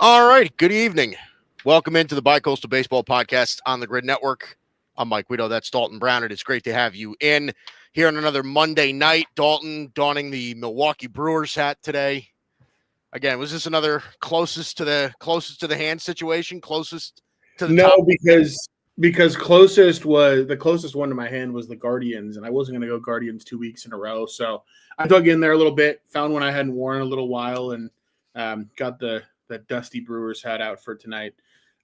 All right. Good evening. Welcome into the Bicoastal Baseball Podcast on the Grid Network. I'm Mike Guido. That's Dalton Brown. It is great to have you in here on another Monday night. Dalton donning the Milwaukee Brewers hat today. Again, was this another closest to the hand situation? Closest to the top? No, because closest one to my hand was the Guardians, and I wasn't going to go Guardians 2 weeks in a row. So I dug in there a little bit, found one I hadn't worn in a little while, and got the dusty Brewers hat out for tonight.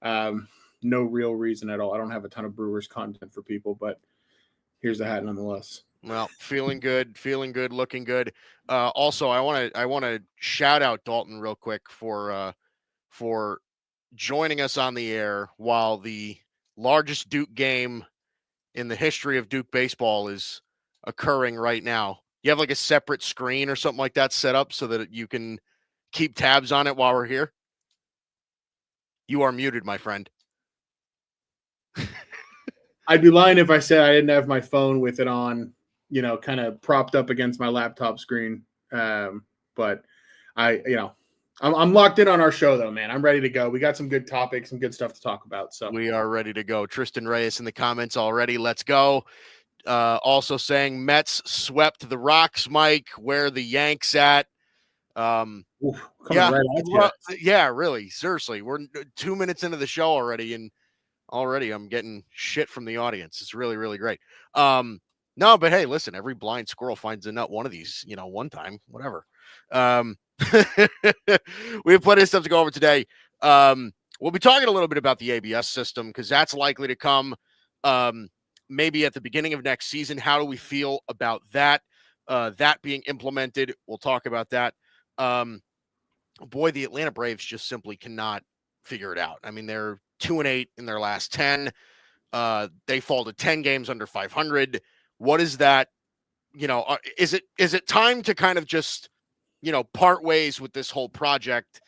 No real reason at all. I don't have a ton of Brewers content for people, but here's the hat nonetheless. Well, feeling good, looking good. Also, I want to shout out Dalton real quick for joining us on the air while the largest Duke game in the history of Duke baseball is occurring right now. You have like a separate screen or something like that set up so that you can keep tabs on it while we're here. You are muted, my friend. I'd be lying if I said I didn't have my phone with it on, kind of propped up against my laptop screen. But I'm locked in on our show though, man. I'm ready to go. We got some good topics, some good stuff to talk about. So we are ready to go. Tristan Reyes in the comments already. Let's go. Also saying Mets swept the Rocks, Mike. Where are the Yanks at? Yeah, really. Seriously, we're 2 minutes into the show already, and already I'm getting shit from the audience. It's really, really great. No, but hey, listen, every blind squirrel finds a nut one of these, one time, whatever. We have plenty of stuff to go over today. We'll be talking a little bit about the ABS system because that's likely to come maybe at the beginning of next season. How do we feel about that? That being implemented, we'll talk about that. Boy, the Atlanta Braves just simply cannot figure it out. I mean, they're 2-8 in their last 10. They fall to 10 games under 500. What is that? Is it time to kind of just, part ways with this whole project?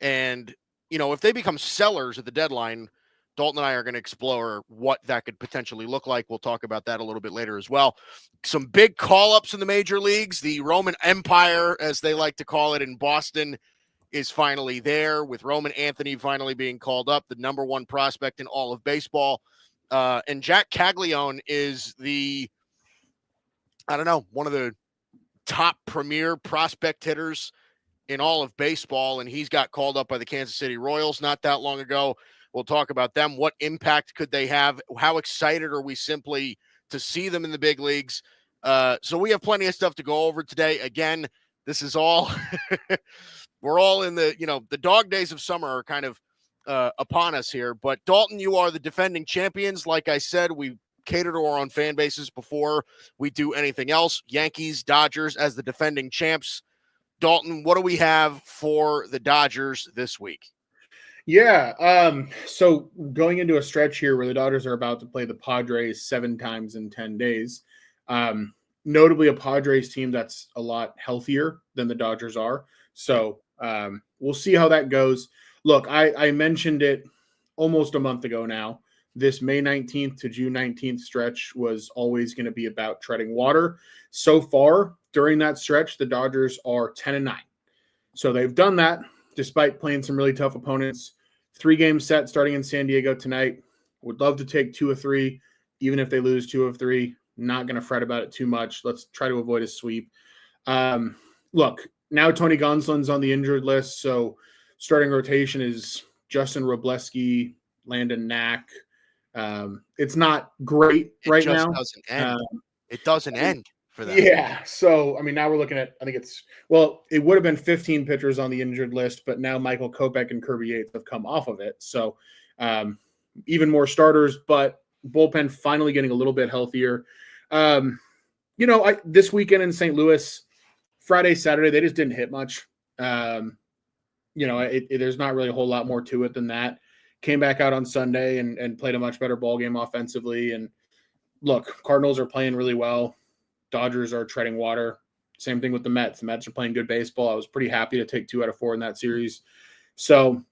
And, if they become sellers at the deadline, Dalton and I are going to explore what that could potentially look like. We'll talk about that a little bit later as well. Some big call-ups in the major leagues. The Roman Empire, as they like to call it in Boston, is finally there, with Roman Anthony finally being called up, the number one prospect in all of baseball. And Jac Caglianone is one of the top premier prospect hitters in all of baseball, and he's got called up by the Kansas City Royals not that long ago. We'll talk about them. What impact could they have? How excited are we simply to see them in the big leagues? So we have plenty of stuff to go over today. Again, this is all we're all in the dog days of summer are kind of upon us here. But Dalton, you are the defending champions. Like I said, we cater to our own fan bases before we do anything else. Yankees, Dodgers as the defending champs. Dalton, what do we have for the Dodgers this week? Yeah. So going into a stretch here where the Dodgers are about to play the Padres 7 times in 10 days, notably a Padres team that's a lot healthier than the Dodgers are. So we'll see how that goes. Look, I mentioned it almost a month ago now. This May 19th to June 19th stretch was always going to be about treading water. So far, during that stretch, the Dodgers are 10-9. So they've done that despite playing some really tough opponents. 3-game set starting in San Diego tonight. Would love to take 2 of 3, even if they lose 2 of 3. Not going to fret about it too much. Let's try to avoid a sweep. Look, now Tony Gonsolin's on the injured list, so starting rotation is Justin Robleski, Landon Knack. It's not great right now. It doesn't end for that. Yeah. So, now we're looking at, it would have been 15 pitchers on the injured list, but now Michael Kopech and Kirby Yates have come off of it. So, even more starters, but bullpen finally getting a little bit healthier. This weekend in St. Louis, Friday, Saturday, they just didn't hit much. There's not really a whole lot more to it than that. Came back out on Sunday and played a much better ball game offensively. And look, Cardinals are playing really well. Dodgers are treading water. Same thing with the Mets. The Mets are playing good baseball. I was pretty happy to take 2 out of 4 in that series. So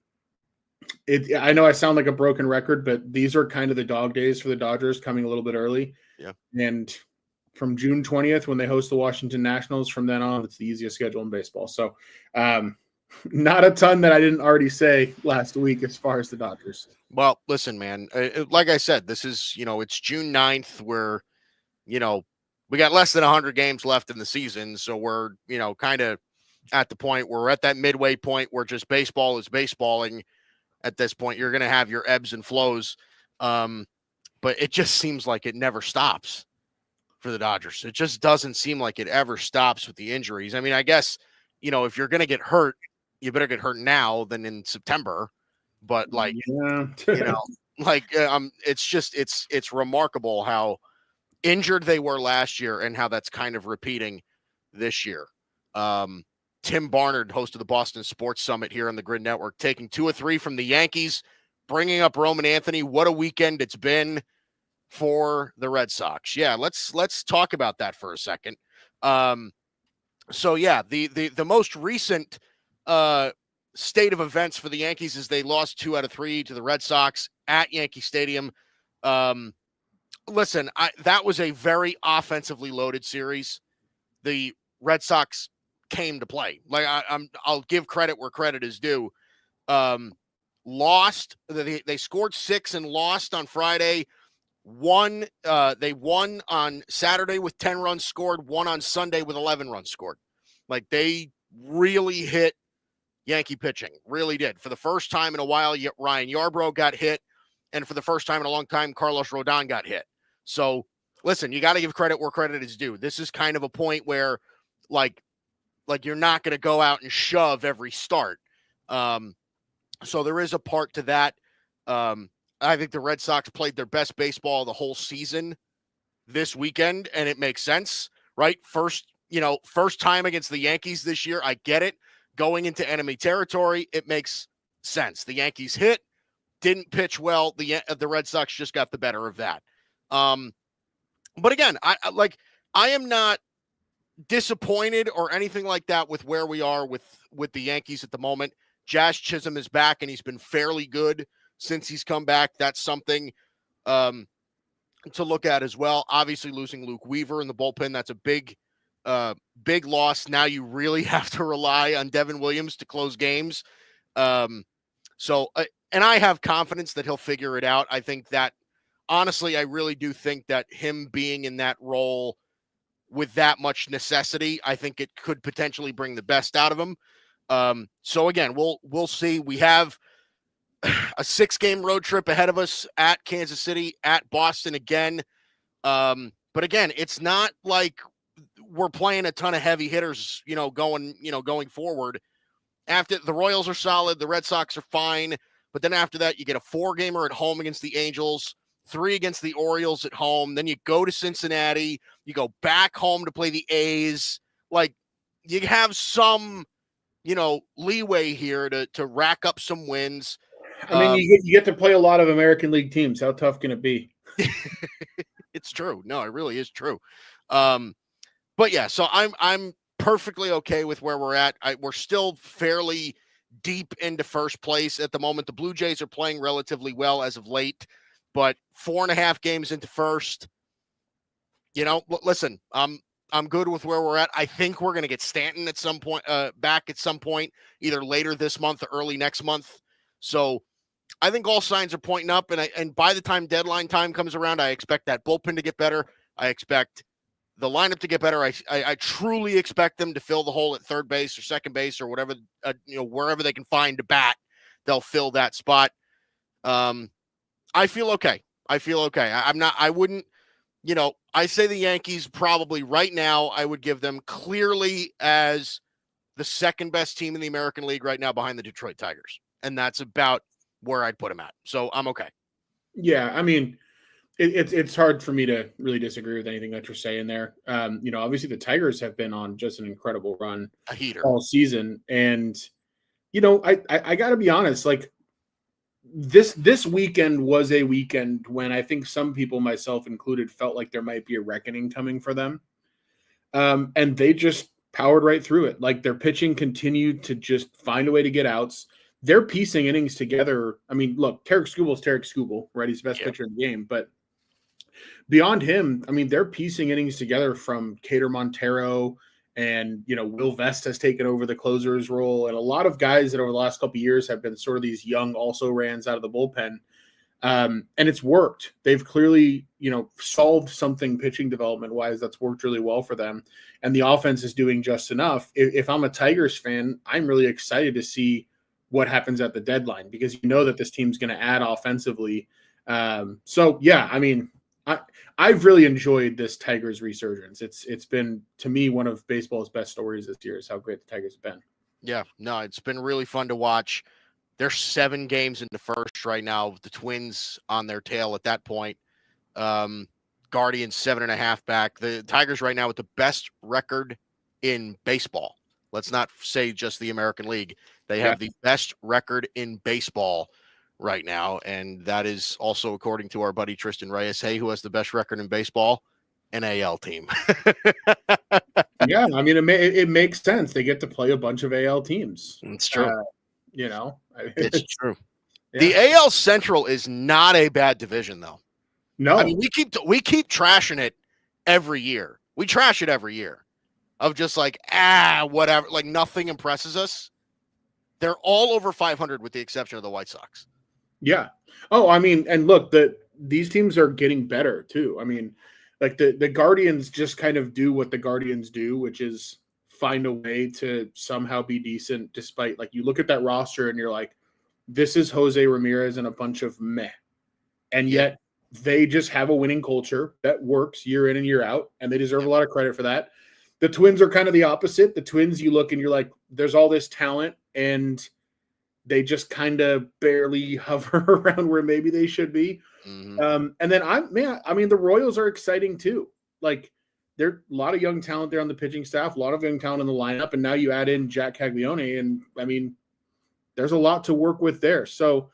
I know I sound like a broken record, but these are kind of the dog days for the Dodgers, coming a little bit early. Yeah. And from June 20th, when they host the Washington Nationals, from then on, it's the easiest schedule in baseball. So Not a ton that I didn't already say last week as far as the Dodgers. Well, listen, man, like I said, this is, it's June 9th. We're, we got less than 100 games left in the season. So we're, kind of at the point where we're at that midway point where just baseball is baseballing. At this point, you're going to have your ebbs and flows. But it just seems like it never stops for the Dodgers. It just doesn't seem like it ever stops with the injuries. I mean, I guess, if you're going to get hurt, you better get hurt now than in September. But like, it's remarkable how injured they were last year and how that's kind of repeating this year. Tim Barnard, host of the Boston Sports Summit here on the Grid Network, taking 2 or 3 from the Yankees, bringing up Roman Anthony. What a weekend it's been for the Red Sox. Yeah, let's talk about that for a second. So yeah, the most recent state of events for the Yankees is they lost 2 out of 3 to the Red Sox at Yankee Stadium. Listen, that was a very offensively loaded series. The Red Sox came to play. Like I'll give credit where credit is due. Lost. They scored 6 and lost on Friday. They won on Saturday with 10 runs scored. Won on Sunday with 11 runs scored. Like they really hit Yankee pitching. Really did. For the first time in a while, Ryan Yarbrough got hit, and for the first time in a long time, Carlos Rodon got hit. So listen, you got to give credit where credit is due. This is kind of a point where, like you're not going to go out and shove every start. So there is a part to that. I think the Red Sox played their best baseball the whole season this weekend, and it makes sense, right? First time against the Yankees this year. I get it. Going into enemy territory, it makes sense. The Yankees didn't pitch well. The Red Sox just got the better of that. But again, I am not disappointed or anything like that with where we are with the Yankees at the moment. Jazz Chisholm is back, and he's been fairly good since he's come back. That's something to look at as well. Obviously, losing Luke Weaver in the bullpen, that's a big loss. Now you really have to rely on Devin Williams to close games. And I have confidence that he'll figure it out. I think that, honestly, I really do think that him being in that role with that much necessity, I think it could potentially bring the best out of him. So again, we'll see. We have a 6-game road trip ahead of us at Kansas City, at Boston again. But again, it's not like we're playing a ton of heavy hitters, going forward. After the Royals are solid, the Red Sox are fine. But then after that, you get a 4-gamer at home against the Angels, 3 against the Orioles at home. Then you go to Cincinnati. You go back home to play the A's. Like, you have some, leeway here to rack up some wins. I mean, you get to play a lot of American League teams. How tough can it be? It's true. No, it really is true. But yeah, so I'm perfectly okay with where we're at. We're still fairly deep into first place at the moment. The Blue Jays are playing relatively well as of late, but 4.5 games into first, listen, I'm good with where we're at. I think we're going to get Stanton at some point, back at some point, either later this month or early next month. So I think all signs are pointing up, and by the time deadline time comes around, I expect that bullpen to get better. I expect the lineup to get better. I truly expect them to fill the hole at third base or second base or whatever, wherever they can find a bat, they'll fill that spot. I feel okay. I wouldn't, I say the Yankees probably right now, I would give them clearly as the second best team in the American League right now behind the Detroit Tigers. And that's about where I'd put them at. So I'm okay. Yeah. I mean, it's hard for me to really disagree with anything that you're saying there. Obviously the Tigers have been on just an incredible run, a heater all season. And, I gotta be honest, like this weekend was a weekend when I think some people, myself included, felt like there might be a reckoning coming for them. And they just powered right through it. Like their pitching continued to just find a way to get outs. They're piecing innings together. I mean, look, Tarek Skubal's Tarek Skubal, right? He's the best pitcher in the game, but beyond him, I mean, they're piecing innings together from Cater Montero And, Will Vest has taken over the closer's role. And a lot of guys that over the last couple of years have been sort of these young also-rans out of the bullpen. And it's worked. They've clearly, solved something pitching development-wise that's worked really well for them. And the offense is doing just enough. If I'm a Tigers fan, I'm really excited to see what happens at the deadline because that this team's going to add offensively. I've really enjoyed this Tigers resurgence. It's been, to me, one of baseball's best stories this year is how great the Tigers have been. Yeah, no, it's been really fun to watch. They're 7 games into first right now with the Twins on their tail at that point. Guardians 7.5 back. The Tigers right now with the best record in baseball. Let's not say just the American League. They have the best record in baseball right now, and that is also according to our buddy Tristan Reyes. Hey, who has the best record in baseball? An AL team. Yeah, I mean, it makes sense. They get to play a bunch of AL teams. It's true. It's true. Yeah. The AL Central is not a bad division, though. No, I mean, we keep trashing it every year. We trash it every year of just like, whatever, like nothing impresses us. They're all over 500 with the exception of the White Sox. Yeah. Oh, I mean, and look, these teams are getting better too. I mean, like the Guardians just kind of do what the Guardians do, which is find a way to somehow be decent despite, like, you look at that roster and you're like, this is Jose Ramirez and a bunch of meh. And yet they just have a winning culture that works year in and year out, and they deserve a lot of credit for that. The Twins are kind of the opposite. The Twins, you look and you're like, there's all this talent, and they just kind of barely hover around where maybe they should be. Mm-hmm. And then the Royals are exciting too. Like, there are a lot of young talent there on the pitching staff, a lot of young talent in the lineup, and now you add in Jac Caglianone, and I mean, there's a lot to work with there. So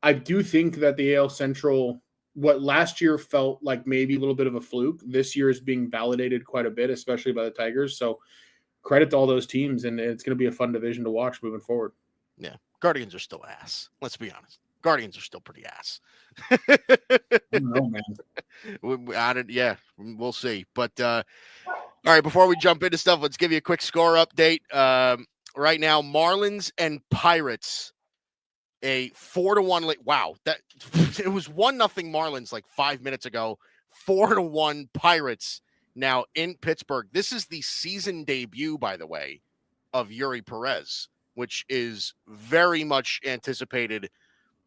I do think that the AL Central, what last year felt like maybe a little bit of a fluke, this year is being validated quite a bit, especially by the Tigers. So credit to all those teams, and it's going to be a fun division to watch moving forward. Yeah, Guardians are still ass. Let's be honest. Guardians are still pretty ass. I don't know, man. We'll see. But all right, before we jump into stuff, let's give you a quick score update. Right now, Marlins and Pirates, a 4-1 lead. Wow, that it was 1-0 Marlins like 5 minutes ago. 4-1 Pirates now in Pittsburgh. This is the season debut, by the way, of Yuri Perez, which is very much anticipated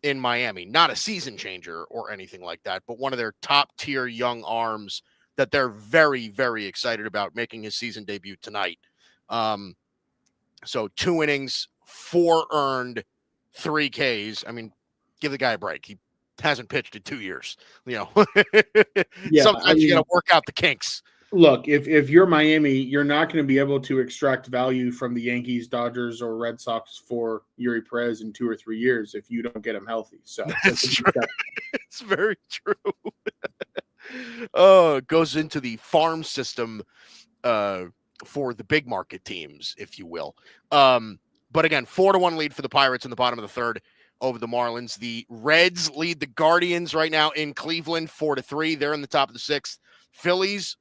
in Miami. Not a season changer or anything like that, but one of their top tier young arms that they're very, very excited about making his season debut tonight. So 2 innings, 4 earned, 3 Ks. I mean, give the guy a break. He hasn't pitched in 2 years. Sometimes you got to work out the kinks. Look, if you're Miami, you're not going to be able to extract value from the Yankees, Dodgers, or Red Sox for Yuri Perez in 2 or 3 years if you don't get him healthy. So that's true. It's very true. It goes into the farm system for the big market teams, if you will. But again, 4-1 lead for the Pirates in the bottom of the third over the Marlins. The Reds lead the Guardians right now in Cleveland 4-3. They're in the top of the sixth. Phillies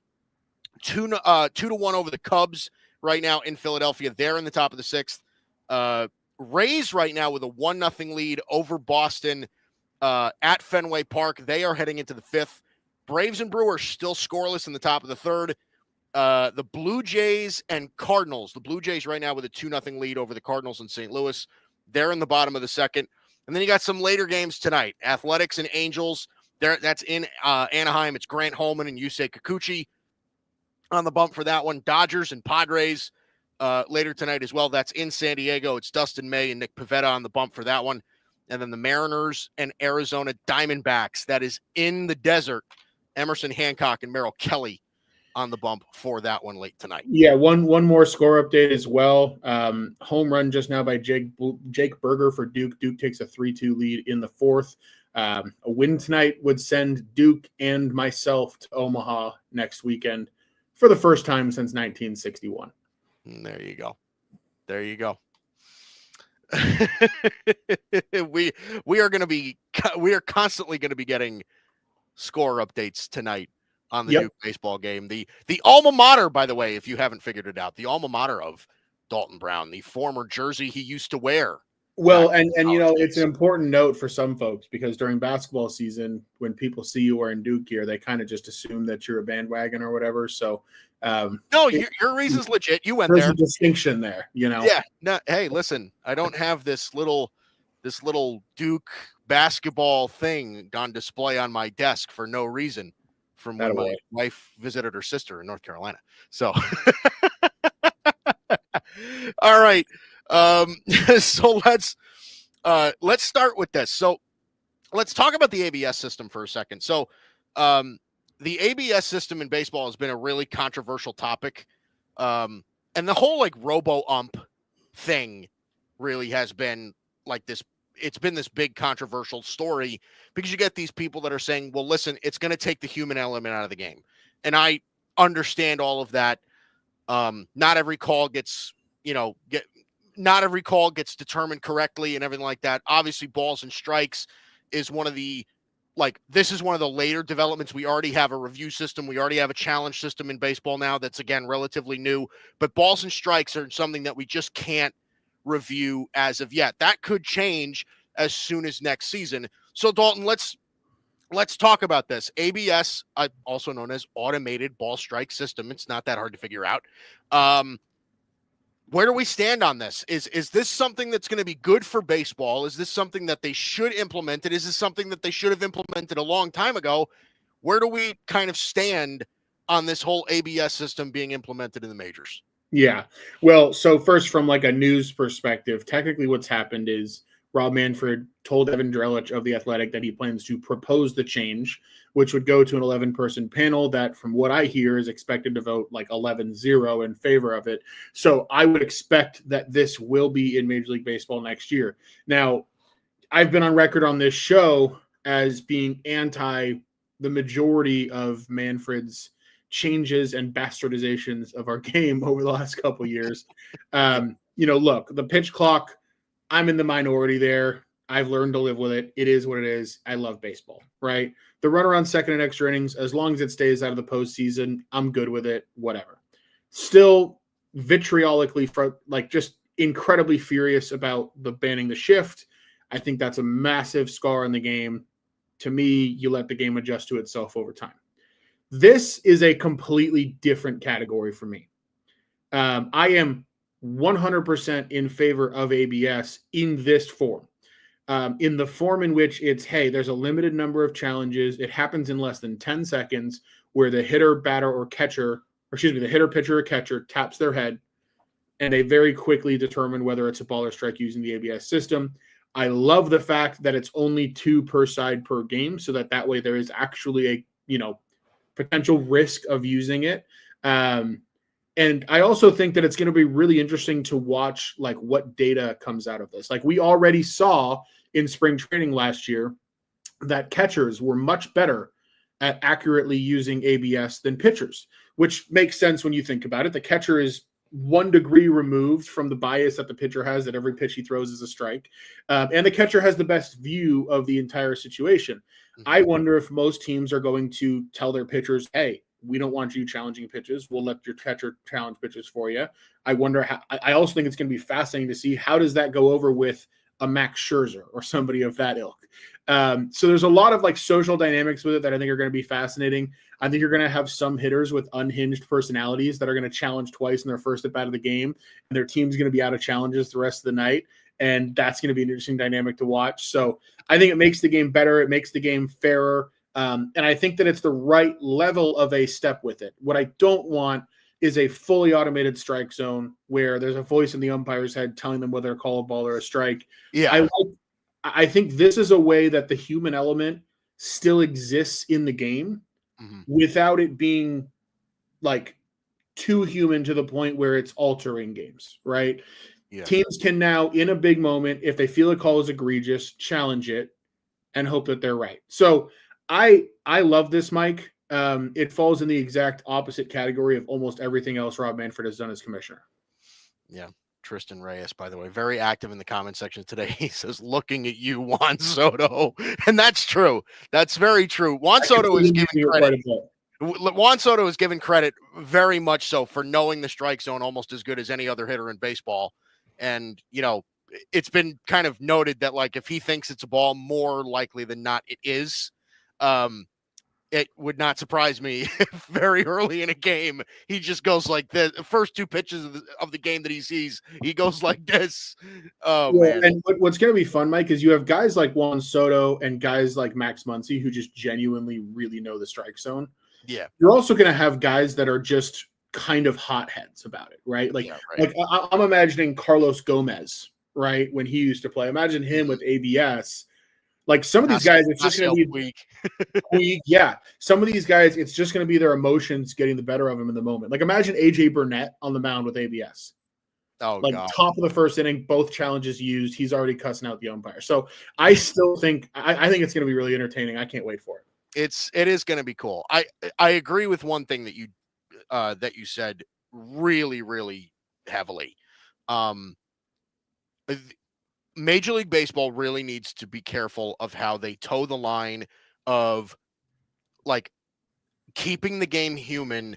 2-1 over the Cubs right now in Philadelphia. They're in the top of the sixth. Rays right now with a 1-0 lead over Boston at Fenway Park. They are heading into the fifth. Braves and Brewers still scoreless in the top of the third. The Blue Jays and Cardinals. The Blue Jays right now with a 2-0 lead over the Cardinals in St. Louis. They're in the bottom of the second. And then you got some later games tonight. Athletics and Angels. That's in Anaheim. It's Grant Holman and Yusei Kikuchi on the bump for that one. Dodgers and Padres later tonight as well. That's in San Diego. It's Dustin May and Nick Pivetta on the bump for that one. And then the Mariners and Arizona Diamondbacks. That is in the desert. Emerson Hancock and Merrill Kelly on the bump for that one late tonight. Yeah, one more score update as well. Home run just now by Jake Berger for Duke. Duke takes a 3-2 lead in the fourth. A win tonight would send Duke and myself to Omaha next weekend for the first time since 1961. There you go. There you go. we are constantly going to be getting score updates tonight on the Duke baseball game. The alma mater, by the way, if you haven't figured it out, the alma mater of Dalton Brown, the former jersey he used to wear. Well, and it's an important note for some folks, because during basketball season, when people see you wearing Duke gear, they kind of just assume that you're a bandwagon or whatever. So, no, your reason's legit. You went there. There's a distinction there, Yeah. No, hey, listen, I don't have this little Duke basketball thing on display on my desk for no reason from when my wife visited her sister in North Carolina. So, all right. So let's start with this. So let's talk about the ABS system for a second. So the ABS system in baseball has been a really controversial topic. And the whole like robo-ump thing really has been like this. It's been this big controversial story because you get these people that are saying, well, listen, it's going to take the human element out of the game. And I understand all of that. Not every call gets, not every call gets determined correctly and everything like that. Obviously, balls and strikes is one of the, this is one of the later developments. We already have a review system. We already have a challenge system in baseball now that's, again, relatively new. But balls and strikes are something that we just can't review as of yet. That could change as soon as next season. So, Dalton, let's talk about this. ABS, also known as automated ball strike system. It's not that hard to figure out. Where do we stand on this? Is this something that's going to be good for baseball? Is this something that they should implement? Is this something that they should have implemented a long time ago? Where do we kind of stand on this whole ABS system being implemented in the majors? Yeah. Well, so first, from like a news perspective, technically what's happened is Rob Manfred told Evan Drellich of The Athletic that he plans to propose the change, which would go to an 11-person panel that, from what I hear, is expected to vote like 11-0 in favor of it. So I would expect that this will be in Major League Baseball next year. Now, I've been on record on this show as being anti the majority of Manfred's changes and bastardizations of our game over the last couple of years. Look, the pitch clock, I'm in the minority there. I've learned to live with it. It is what it is. I love baseball, right? The run around second and extra innings, as long as it stays out of the postseason, I'm good with it, whatever. Still vitriolically, just incredibly furious about the banning the shift. I think that's a massive scar in the game. To me, you let the game adjust to itself over time. This is a completely different category for me. I am 100% in favor of ABS in this form. In the form in which it's, hey, there's a limited number of challenges. It happens in less than 10 seconds where the hitter, batter, or catcher, the hitter, pitcher, or catcher taps their head, and they very quickly determine whether it's a ball or strike using the ABS system. I love the fact that it's only 2 per side per game, so that way there is actually a, potential risk of using it. And I also think that it's going to be really interesting to watch what data comes out of this. We already saw in spring training last year that catchers were much better at accurately using ABS than pitchers, which makes sense when you think about it. The catcher is 1 degree removed from the bias that the pitcher has, that every pitch he throws is a strike. And the catcher has the best view of the entire situation. Mm-hmm. I wonder if most teams are going to tell their pitchers, hey, we don't want you challenging pitches. We'll let your catcher challenge pitches for you. I wonder how. I also think it's going to be fascinating to see how does that go over with a Max Scherzer or somebody of that ilk. So there's a lot of social dynamics with it that I think are going to be fascinating. I think you're going to have some hitters with unhinged personalities that are going to challenge twice in their first at bat of the game, and their team's going to be out of challenges the rest of the night. And that's going to be an interesting dynamic to watch. So I think it makes the game better. It makes the game fairer. And I think that it's the right level of a step with it. What I don't want is a fully automated strike zone where there's a voice in the umpire's head telling them whether to call a ball or a strike. Yeah. I think this is a way that the human element still exists in the game without it being too human to the point where it's altering games, right? Yeah. Teams can now, in a big moment, if they feel a call is egregious, challenge it and hope that they're right. So I love this, Mike. It falls in the exact opposite category of almost everything else Rob Manfred has done as commissioner. Yeah. Tristan Reyes, by the way, very active in the comment section today. He says, looking at you, Juan Soto. And that's true. That's very true. Juan Soto is giving credit. Juan Soto is given credit very much so for knowing the strike zone almost as good as any other hitter in baseball. And, it's been kind of noted that, like, if he thinks it's a ball, more likely than not it is. It would not surprise me if very early in a game he just goes like this. The first two pitches of the game that he sees, he goes like this. Oh, man. And what's going to be fun, Mike, is you have guys like Juan Soto and guys like Max Muncy who just genuinely really know the strike zone. Yeah. You're also going to have guys that are just kind of hotheads about it, right? Like, I'm imagining Carlos Gomez, right, when he used to play. Imagine him with ABS. Like, some of these guys, it's just going to be weak. Yeah. Some of these guys, it's just going to be their emotions getting the better of them in the moment. Like, imagine AJ Burnett on the mound with ABS. Oh, like God. Top of the first inning, both challenges used. He's already cussing out the umpire. So I still think I think it's going to be really entertaining. I can't wait for it. It is going to be cool. I agree with one thing that you said really, really heavily. Major League Baseball really needs to be careful of how they toe the line of, like, keeping the game human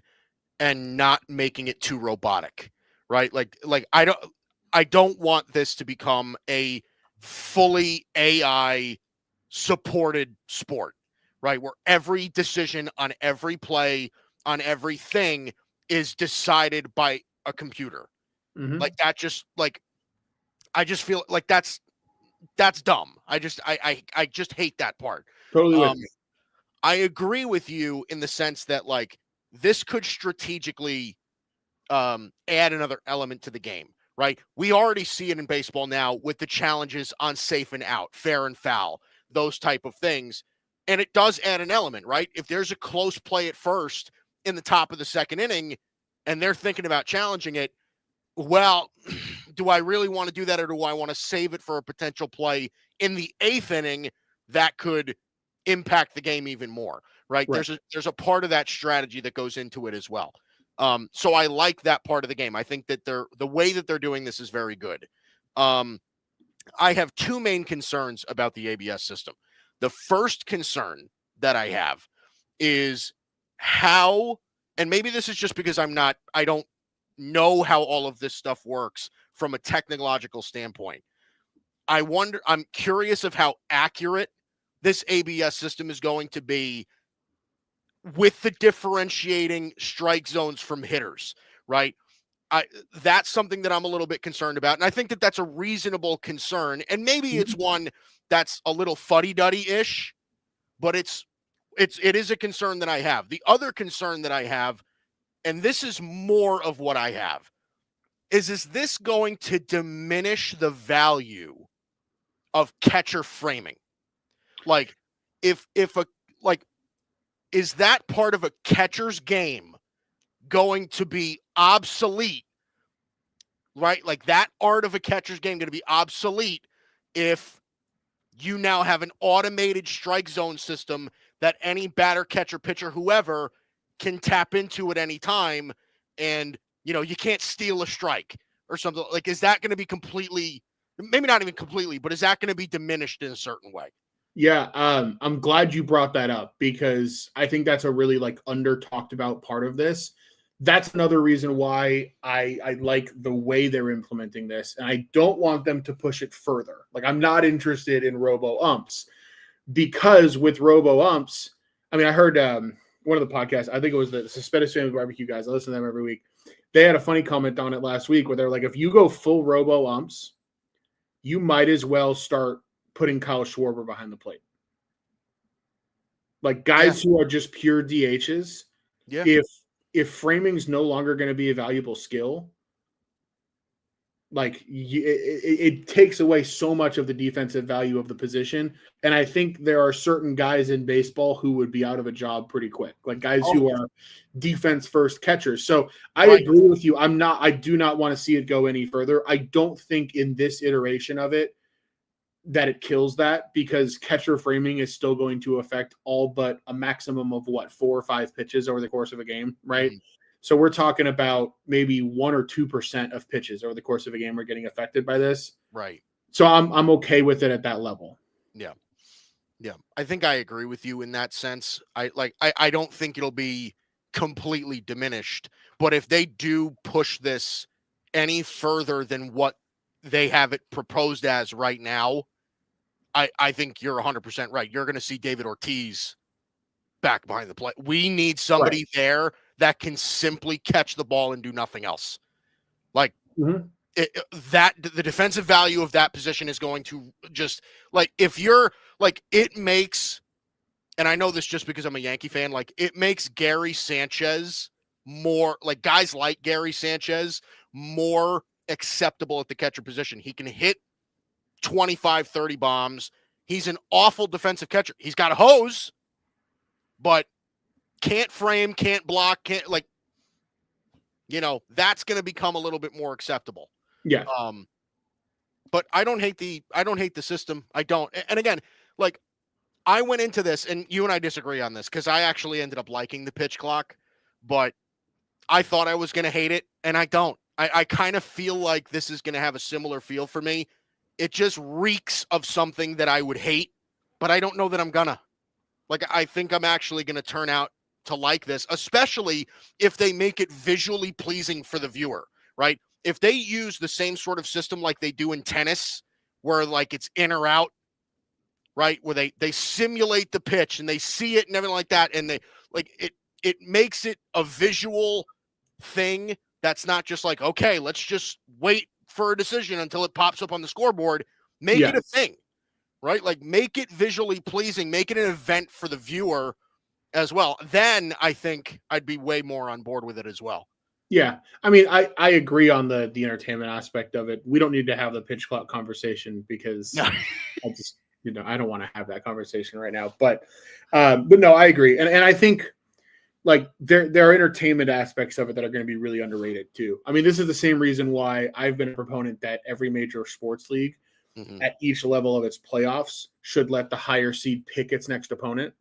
and not making it too robotic, right? Like I don't want this to become a fully AI supported sport, right? Where every decision on every play, on everything is decided by a computer. Mm-hmm. Like, that just, like, I just feel like that's dumb. I just hate that part. Totally with you. I agree with you in the sense that, like, this could strategically add another element to the game, right? We already see it in baseball now with the challenges on safe and out, fair and foul, those type of things. And it does add an element, right? If there's a close play at first in the top of the second inning and they're thinking about challenging it, well, do I really want to do that, or do I want to save it for a potential play in the eighth inning that could impact the game even more, right? There's a part of that strategy that goes into it as well. So I like that part of the game. I think that the way that they're doing this is very good. I have two main concerns about the ABS system. The first concern that I have is how, and maybe this is just because I don't know how all of this stuff works from a technological standpoint. I'm curious of how accurate this ABS system is going to be with the differentiating strike zones from hitters, right? That's something that I'm a little bit concerned about. And I think that that's a reasonable concern. And maybe it's one that's a little fuddy-duddy-ish, but it is a concern that I have. The other concern that I have, and this is more of what I have, is this going to diminish the value of catcher framing? Like, is that part of a catcher's game going to be obsolete, right? Like, that art of a catcher's game going to be obsolete if you now have an automated strike zone system that any batter, catcher, pitcher, whoever can tap into at any time, and you can't steal a strike or something. Like, is that going to be completely, maybe not even completely, but is that going to be diminished in a certain way? Yeah, I'm glad you brought that up, because I think that's a really, like, under talked about part of this. That's another reason why I like the way they're implementing this, and I don't want them to push it further. Like, I'm not interested in robo umps, because with robo umps, I mean, I heard one of the podcasts, I think it was the Suspended Family Barbecue guys, I listen to them every week. They had a funny comment on it last week where they're like, if you go full robo umps, you might as well start putting Kyle Schwarber behind the plate. Like, guys who are just pure DHs, if framing's no longer going to be a valuable skill, like, it takes away so much of the defensive value of the position. And I think there are certain guys in baseball who would be out of a job pretty quick, like guys who are defense first catchers. So I agree with you. I do not want to see it go any further. I don't think in this iteration of it that it kills that, because catcher framing is still going to affect all but a maximum of 4 or 5 pitches over the course of a game, right? Mm-hmm. So we're talking about maybe 1 or 2% of pitches over the course of a game are getting affected by this. Right. So I'm okay with it at that level. Yeah. Yeah, I think I agree with you in that sense. I don't think it'll be completely diminished, but if they do push this any further than what they have it proposed as right now, I think you're 100% right. You're going to see David Ortiz back behind the plate. We need Right. somebody there that can simply catch the ball and do nothing else. Like that the defensive value of that position is going to just if you're it makes, and I know this just because I'm a Yankee fan, it makes Gary Sanchez more, guys like Gary Sanchez more acceptable at the catcher position. He can hit 25, 30 bombs. He's an awful defensive catcher. He's got a hose, but can't frame, can't block, that's going to become a little bit more acceptable. Yeah. But I don't hate the system. I don't. And again, I went into this, and you and I disagree on this because I actually ended up liking the pitch clock, but I thought I was going to hate it, and I don't. I kind of feel like this is going to have a similar feel for me. It just reeks of something that I would hate, but I don't know that I'm gonna. I think I'm actually going to turn out to like this, especially if they make it visually pleasing for the viewer, right? If they use the same sort of system like they do in tennis, where it's in or out, right? Where they simulate the pitch and they see it and everything like that. And they it makes it a visual thing that's not just okay, let's just wait for a decision until it pops up on the scoreboard. Make it a thing, right? Make it visually pleasing, make it an event for the viewer as well. Then I think I'd be way more on board with it as well. Yeah. I mean, I agree on the entertainment aspect of it. We don't need to have the pitch clock conversation because I just, I don't want to have that conversation right now, but no, I agree. And I think there are entertainment aspects of it that are going to be really underrated too. I mean, this is the same reason why I've been a proponent that every major sports league at each level of its playoffs should let the higher seed pick its next opponent.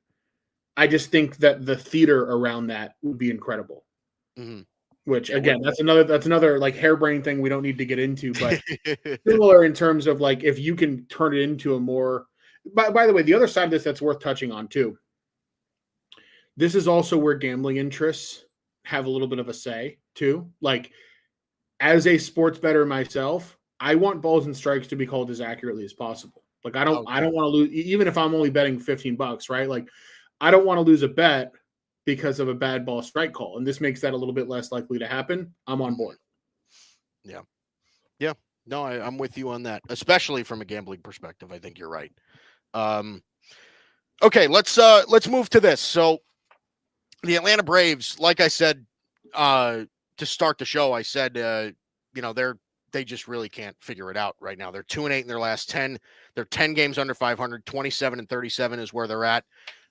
I just think that the theater around that would be incredible. Which again, that's another harebrained thing we don't need to get into, but similar in terms of if you can turn it into a more. By the way, the other side of this that's worth touching on too. This is also where gambling interests have a little bit of a say too. As a sports bettor myself, I want balls and strikes to be called as accurately as possible. I don't want to lose, even if I'm only betting $15, right? I don't want to lose a bet because of a bad ball strike call. And this makes that a little bit less likely to happen. I'm on board. Yeah. Yeah. No, I'm with you on that, especially from a gambling perspective. I think you're right. Okay, let's move to this. So the Atlanta Braves, like I said, to start the show, I said, they just really can't figure it out right now. They're 2-8 in their last 10. They're 10 games under 500, 27-37 is where they're at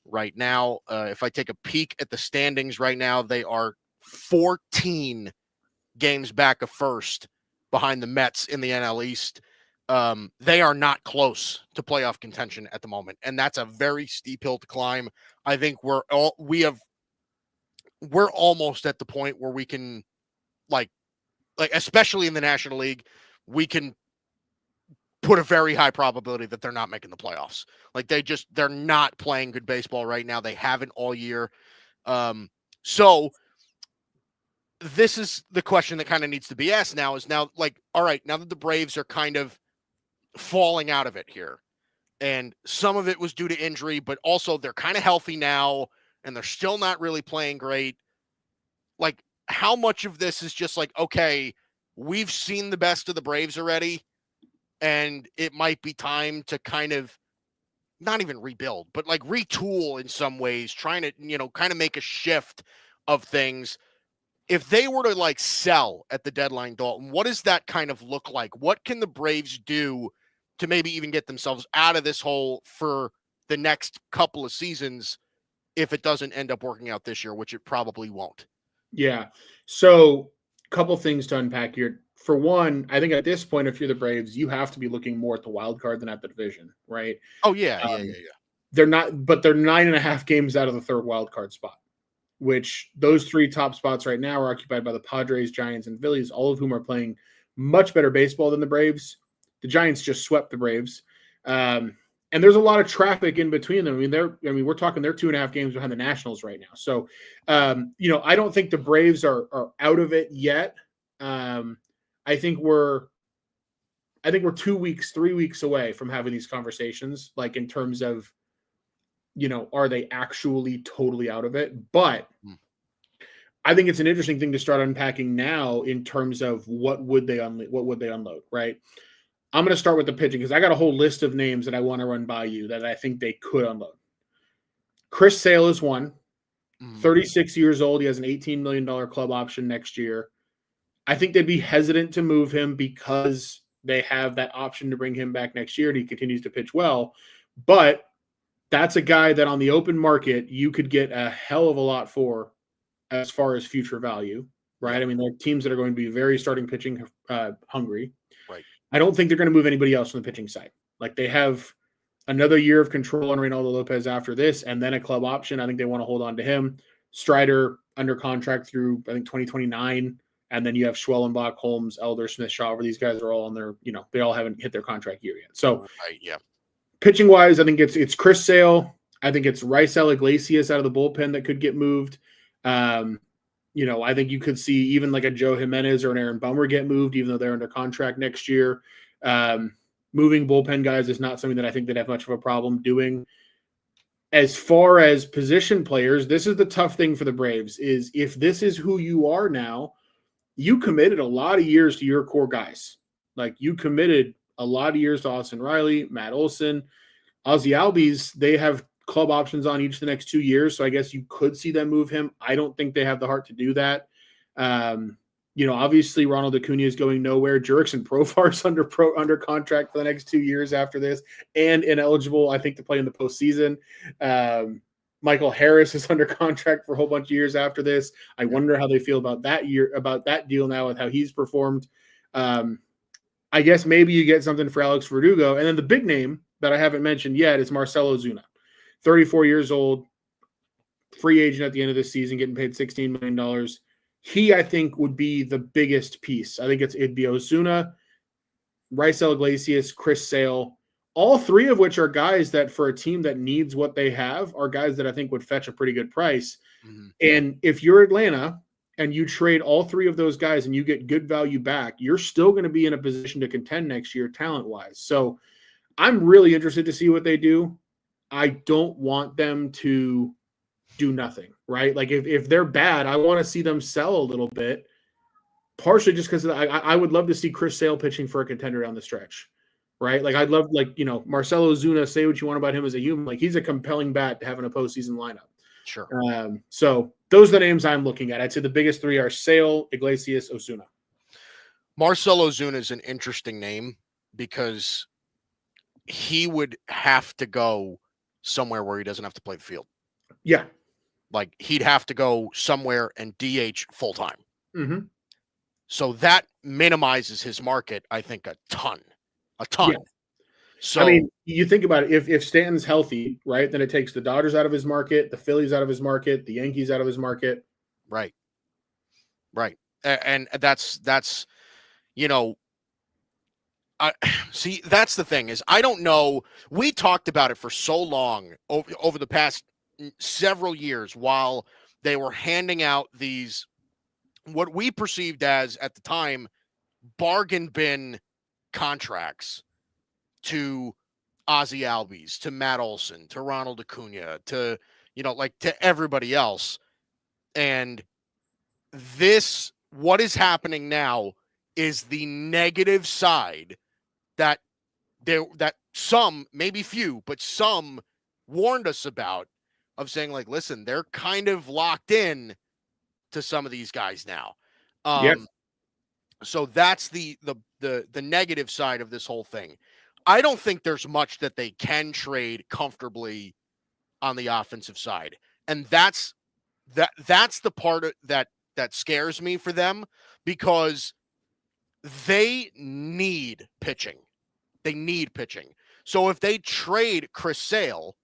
right now. If I take a peek at the standings right now, they are 14 games back of first behind the Mets in the NL East. They are not close to playoff contention at the moment, and that's a very steep hill to climb. I think we're almost at the point where we can especially in the National League, we can put a very high probability that they're not making the playoffs. They're not playing good baseball right now. They haven't all year. So this is the question that kind of needs to be asked now all right, now that the Braves are kind of falling out of it here, and some of it was due to injury, but also they're kind of healthy now and they're still not really playing great. How much of this is just okay, we've seen the best of the Braves already, and it might be time to kind of not even rebuild, but retool in some ways, trying to, kind of make a shift of things. If they were to sell at the deadline, Dalton, what does that kind of look like? What can the Braves do to maybe even get themselves out of this hole for the next couple of seasons if it doesn't end up working out this year, which it probably won't? Yeah. So a couple things to unpack here. For one, I think at this point, if you're the Braves, you have to be looking more at the wild card than at the division, right? Oh, yeah. They're not, but they're 9.5 games out of the third wild card spot, which those three top spots right now are occupied by the Padres, Giants, and Phillies, all of whom are playing much better baseball than the Braves. The Giants just swept the Braves. And there's a lot of traffic in between them. We're talking they're 2.5 games behind the Nationals right now. So, I don't think the Braves are out of it yet. I think we're 2 weeks, 3 weeks away from having these conversations, like in terms of, are they actually totally out of it? But I think it's an interesting thing to start unpacking now in terms of what would they unload, right? I'm going to start with the pitching because I got a whole list of names that I want to run by you that I think they could unload. Chris Sale is one. 36 years old. He has an $18 million club option next year. I think they'd be hesitant to move him because they have that option to bring him back next year and he continues to pitch well. But that's a guy that on the open market, you could get a hell of a lot for as far as future value, right? I mean, there are teams that are going to be very starting pitching hungry. Right. I don't think they're going to move anybody else on the pitching side. Like they have another year of control on Reynaldo Lopez after this, and then a club option. I think they want to hold on to him. Strider under contract through, I think, 2029. And then you have Schwellenbach, Holmes, Elder, Smith, Shaw. These guys are all on their, they all haven't hit their contract year yet. So, pitching wise, I think it's Chris Sale. I think it's Raisel Iglesias out of the bullpen that could get moved. I think you could see even like a Joe Jimenez or an Aaron Bummer get moved, even though they're under contract next year. Moving bullpen guys is not something that I think they'd have much of a problem doing. As far as position players, this is the tough thing for the Braves is if this is who you are now, you committed a lot of years to your core guys. Like you committed a lot of years to Austin Riley, Matt Olson, Ozzie Albies. They have club options on each the next 2 years. So I guess you could see them move him. I don't think they have the heart to do that. Obviously Ronald Acuna is going nowhere. Jurickson Profar's under contract for the next 2 years after this and ineligible, I think, to play in the postseason. Michael Harris is under contract for a whole bunch of years after this. I wonder how they feel about that deal now with how he's performed. I guess maybe you get something for Alex Verdugo. And then the big name that I haven't mentioned yet is Marcell Ozuna, 34 years old, free agent at the end of this season, getting paid $16 million. He, I think, would be the biggest piece. I think it'd be Ozuna, Raisel Iglesias, Chris Sale, all three of which are guys that for a team that needs what they have are guys that I think would fetch a pretty good price. Mm-hmm. And if you're Atlanta and you trade all three of those guys and you get good value back, you're still going to be in a position to contend next year talent-wise. So I'm really interested to see what they do. I don't want them to do nothing, right? Like if they're bad, I want to see them sell a little bit, partially just because I would love to see Chris Sale pitching for a contender down the stretch, right? Like I'd love, Marcell Ozuna, say what you want about him as a human. Like he's a compelling bat to have in a postseason lineup. Sure. So those are the names I'm looking at. I'd say the biggest three are Sale, Iglesias, Ozuna. Marcell Ozuna is an interesting name because he would have to go somewhere where he doesn't have to play the field. Yeah. Like he'd have to go somewhere and DH full time. Mm-hmm. So that minimizes his market, I think, a ton. Yeah. So I mean, you think about it, if Stanton's healthy, right, then it takes the Dodgers out of his market, the Phillies out of his market, the Yankees out of his market. Right. And that's see, that's the thing is I don't know. We talked about it for so long over the past several years while they were handing out these, what we perceived as at the time, bargain bin contracts to Ozzie Albies, to Matt Olson, to Ronald Acuna, to, to everybody else. And what is happening now is the negative side that some, maybe few, but some warned us about, of saying like, listen, they're kind of locked in to some of these guys now. So that's the negative side of this whole thing. I don't think there's much that they can trade comfortably on the offensive side. And that's the part that scares me for them, because they need pitching. They need pitching. So if they trade Chris Sale,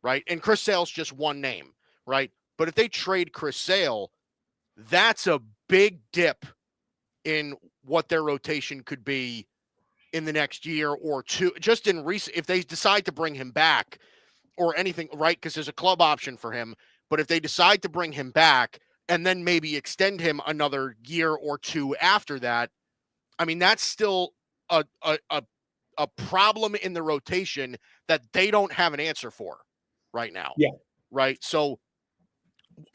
right? And Chris Sale's just one name, right? But if they trade Chris Sale, that's a big dip in what their rotation could be in the next year or two, just in recent, if they decide to bring him back or anything, right? Because there's a club option for him. But if they decide to bring him back and then maybe extend him another year or two after that, I mean, that's still a problem in the rotation that they don't have an answer for right now. Yeah. Right. So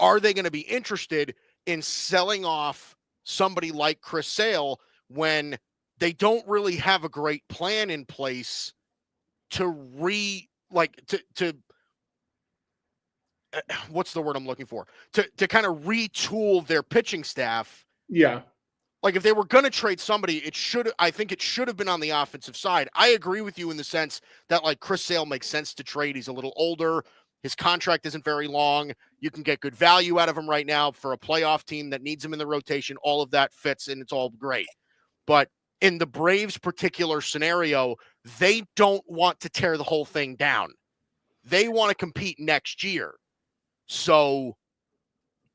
are they going to be interested in selling off somebody like Chris Sale when they don't really have a great plan in place to what's the word I'm looking for? To kind of retool their pitching staff. Yeah. Like if they were going to trade somebody, I think it should have been on the offensive side. I agree with you in the sense that like Chris Sale makes sense to trade. He's a little older. His contract isn't very long. You can get good value out of him right now for a playoff team that needs him in the rotation. All of that fits and it's all great. But in the Braves particular scenario, they don't want to tear the whole thing down. They want to compete next year. So,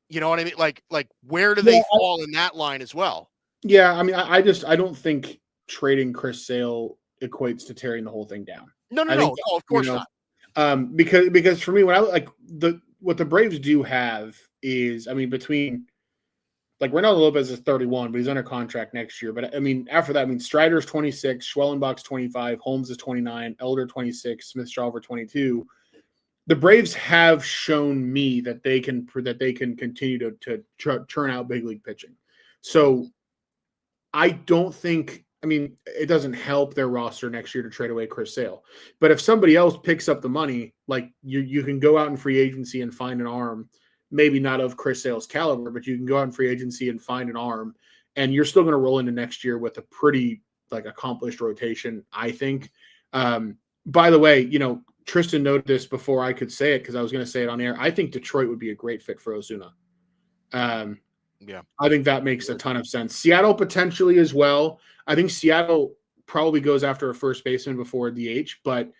you know what I mean? Like where do they fall in that line as well? Yeah, I mean, I don't think trading Chris Sale equates to tearing the whole thing down. No, of course not. Because for me, when what the Braves do have is, I mean, between like Reynaldo Lopez is 31, but he's under contract next year. But I mean, after that, I mean, Strider's 26, Schwellenbach's 25, Holmes is 29, Elder 26, Smith-Shawver 22. The Braves have shown me that they can continue to churn out big league pitching. So I don't think, I mean, it doesn't help their roster next year to trade away Chris Sale. But if somebody else picks up the money, like you can go out in free agency and find an arm, maybe not of Chris Sale's caliber, but you can go out in free agency and find an arm, and you're still going to roll into next year with a pretty like accomplished rotation, I think. By the way, you know, Tristan noted this before I could say it because I was going to say it on air. I think Detroit would be a great fit for Ozuna. Yeah, I think that makes a ton of sense. Seattle potentially as well. I think Seattle probably goes after a first baseman before DH, but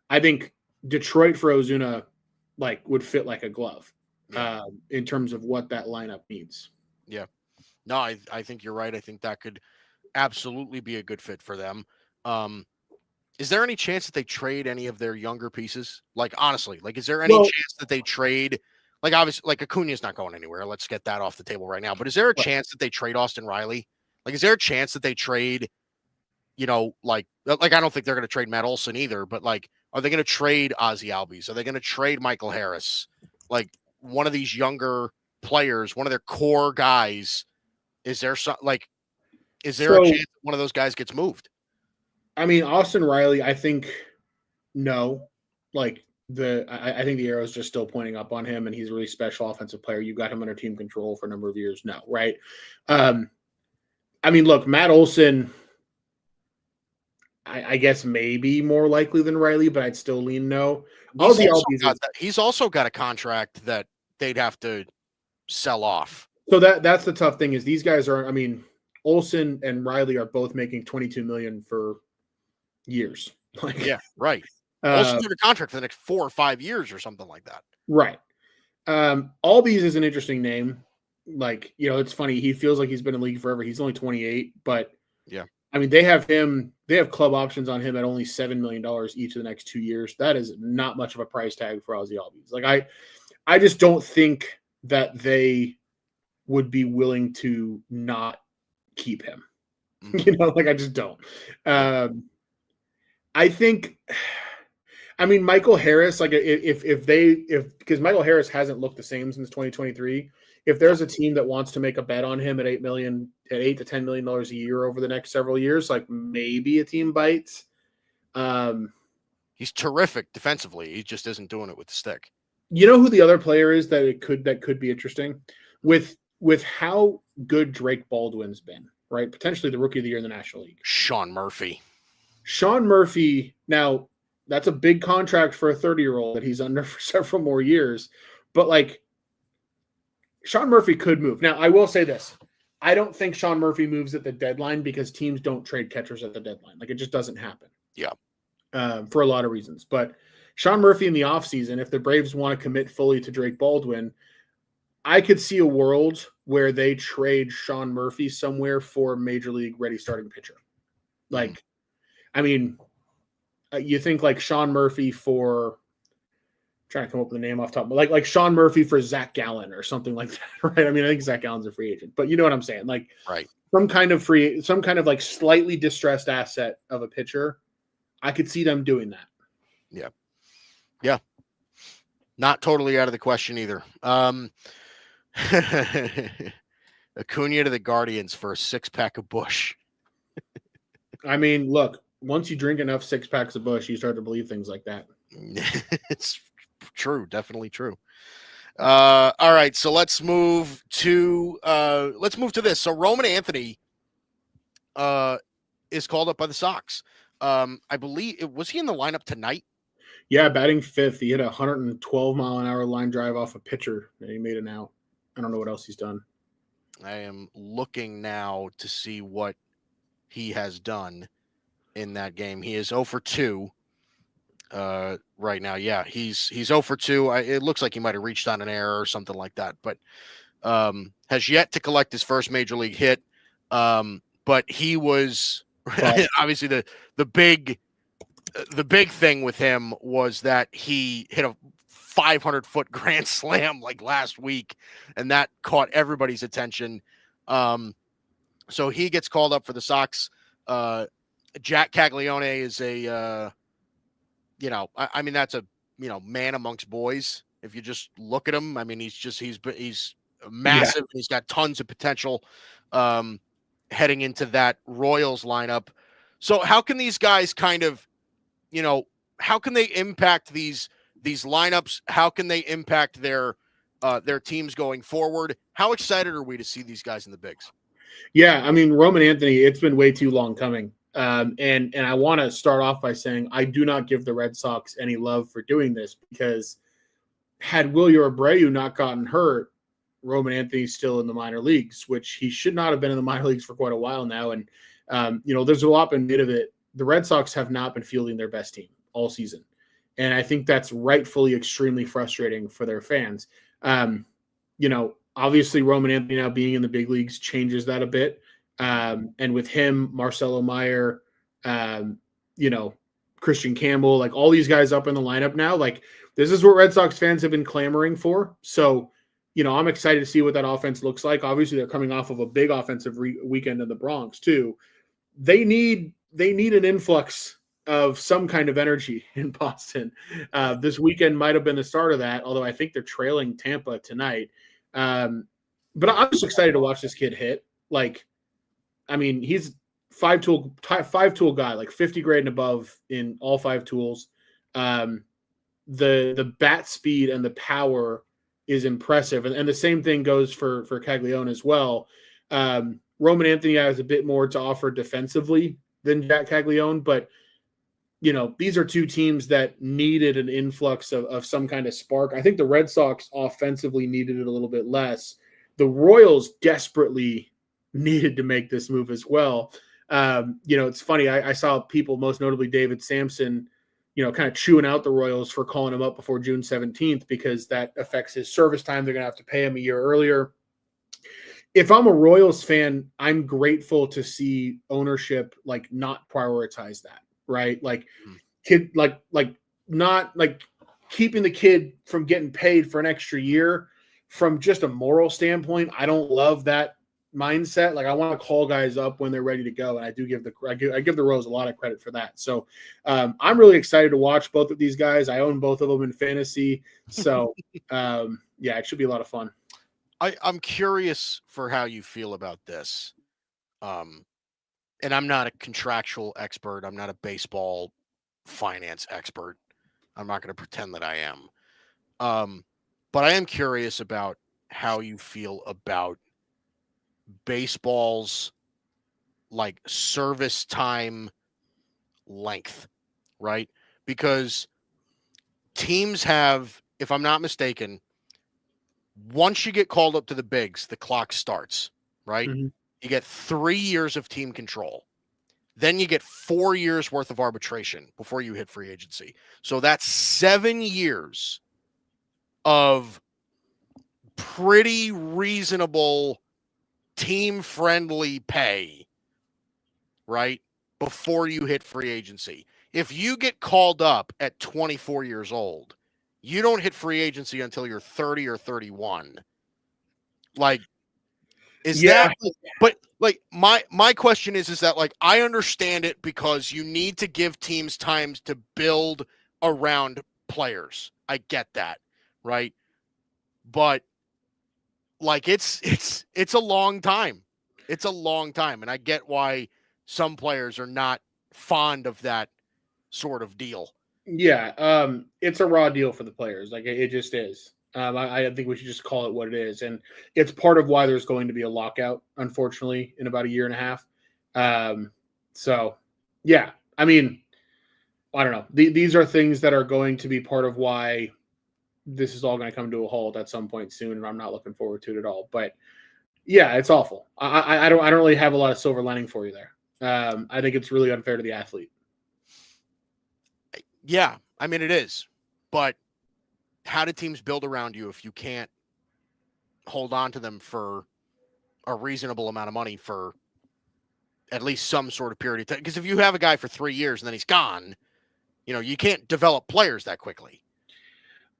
I think Detroit for Ozuna like would fit like a glove in terms of what that lineup needs. Yeah, no, I think you're right. I think that could absolutely be a good fit for them. Is there any chance that they trade any of their younger pieces? Like honestly, like is there any chance that they trade? Like obviously, like Acuna's not going anywhere. Let's get that off the table right now. But is there a chance that they trade Austin Riley? Like, is there a chance that they trade, you know, like I don't think they're going to trade Matt Olson either. But like, are they going to trade Ozzie Albies? Are they going to trade Michael Harris? Like one of these younger players, one of their core guys. Is there a chance that one of those guys gets moved? I mean, Austin Riley, I think no. Like I think the arrow is just still pointing up on him, and he's a really special offensive player. You got him under team control for a number of years now, right? I mean, look, Matt Olson, I guess maybe more likely than Riley, but I'd still lean no. He's also got a contract that they'd have to sell off. So that's the tough thing is these guys are. I mean, Olson and Riley are both making $22 million for years. Like, yeah, right. Olson's under contract for the next 4 or 5 years or something like that. Right. Albies is an interesting name. Like, you know, it's funny. He feels like he's been in the league forever. He's only 28, but yeah. I mean, they have club options on him at only $7 million each of the next 2 years. That is not much of a price tag for Ozzie Albies. Like, I just don't think that they would be willing to not keep him. Mm-hmm. You know, like I just don't. I think, I mean, Michael Harris, like because Michael Harris hasn't looked the same since 2023. If there's a team that wants to make a bet on him at $8 to $10 million a year over the next several years, like maybe a team bites. He's terrific defensively. He just isn't doing it with the stick. You know who the other player is that could be interesting with how good Drake Baldwin's been, right? Potentially the rookie of the year in the National League. Sean Murphy. Now that's a big contract for a 30-year-old that he's under for several more years, but like Sean Murphy could move. Now, I will say this. I don't think Sean Murphy moves at the deadline because teams don't trade catchers at the deadline. Like, it just doesn't happen. Yeah. For a lot of reasons. But Sean Murphy in the offseason, if the Braves want to commit fully to Drake Baldwin, I could see a world where they trade Sean Murphy somewhere for a major league ready starting pitcher. Like, I mean, you think like Sean Murphy for trying to come up with a name off top, but like Sean Murphy for Zac Gallen or something like that, right? I mean, I think Zac Gallen's a free agent, but you know what I'm saying? Like Right. some kind of like slightly distressed asset of a pitcher. I could see them doing that. Yeah. Yeah. Not totally out of the question either. Acuna to the Guardians for a 6-pack of Busch. I mean, look, once you drink enough 6-packs of Busch, you start to believe things like that. It's true. Definitely true. All right. So let's move to this. So Roman Anthony is called up by the Sox. I believe was he in the lineup tonight? Yeah, batting fifth. He hit a 112-mile-an-hour line drive off a pitcher, and he made an out. I don't know what else he's done. I am looking now to see what he has done in that game. He is 0 for 2 right now. Yeah, he's 0 for 2. It looks like he might have reached on an error or something like that, but has yet to collect his first major league hit. But he was obviously the big thing with him was that he hit a 500-foot grand slam like last week, and that caught everybody's attention. So he gets called up for the Sox. Jac Caglianone is a, I mean, that's a, man amongst boys. If you just look at him, I mean, he's massive. Yeah. He's got tons of potential heading into that Royals lineup. So how can these guys kind of, how can they impact these lineups? How can they impact their teams going forward? How excited are we to see these guys in the bigs? Yeah, I mean, Roman Anthony, it's been way too long coming. And I want to start off by saying I do not give the Red Sox any love for doing this, because had Wilyer Abreu not gotten hurt, Roman Anthony's still in the minor leagues, which he should not have been in the minor leagues for quite a while now. And, there's a lot been made of it. The Red Sox have not been fielding their best team all season. And I think that's rightfully extremely frustrating for their fans. Obviously Roman Anthony now being in the big leagues changes that a bit. And with him, Marcelo Meyer, Christian Campbell, like all these guys up in the lineup now, like this is what Red Sox fans have been clamoring for. So, I'm excited to see what that offense looks like. Obviously they're coming off of a big offensive weekend in the Bronx too. They need an influx of some kind of energy in Boston. This weekend might have been the start of that, although I think they're trailing Tampa tonight. But I'm just excited to watch this kid hit. Like, I mean, he's five tool guy, like 50 grade and above in all 5 tools. The bat speed and the power is impressive. And the same thing goes for Caglianone as well. Roman Anthony has a bit more to offer defensively than Jac Caglianone, but these are 2 teams that needed an influx of some kind of spark. I think the Red Sox offensively needed it a little bit less. The Royals desperately needed to make this move as well. It's funny. I saw people, most notably David Sampson, kind of chewing out the Royals for calling him up before June 17th, because that affects his service time. They're going to have to pay him a year earlier. If I'm a Royals fan, I'm grateful to see ownership like not prioritize that. Right. Like kid, like not like keeping the kid from getting paid for an extra year from just a moral standpoint. I don't love that mindset. Like I want to call guys up when they're ready to go. And I give the Royals a lot of credit for that. So I'm really excited to watch both of these guys. I own both of them in fantasy. So it should be a lot of fun. I'm curious for how you feel about this. And I'm not a contractual expert. I'm not a baseball finance expert. I'm not going to pretend that I am. But I am curious about how you feel about baseball's like service time length, right? Because teams have, if I'm not mistaken, once you get called up to the bigs, the clock starts, right? Mm-hmm. You get 3 years of team control. Then you get 4 years worth of arbitration before you hit free agency. So that's 7 years of pretty reasonable team-friendly pay, right? before you hit free agency. If you get called up at 24 years old, you don't hit free agency until you're 30 or 31. Like, is that, but like my question is that, like, I understand it because you need to give teams times to build around players. I get that, right? But like, it's a long time. It's a long time. And I get why some players are not fond of that sort of deal. Yeah, it's a raw deal for the players. Like it just is. I think we should just call it what it is, and it's part of why there's going to be a lockout, unfortunately, in about a year and a half. So, yeah, I mean, I don't know. These are things that are going to be part of why this is all going to come to a halt at some point soon, and I'm not looking forward to it at all. But yeah, it's awful. I don't really have a lot of silver lining for you there. I think it's really unfair to the athlete. Yeah, I mean, it is. But how do teams build around you if you can't hold on to them for a reasonable amount of money for at least some sort of period of time? Because if you have a guy for 3 years and then he's gone, you can't develop players that quickly.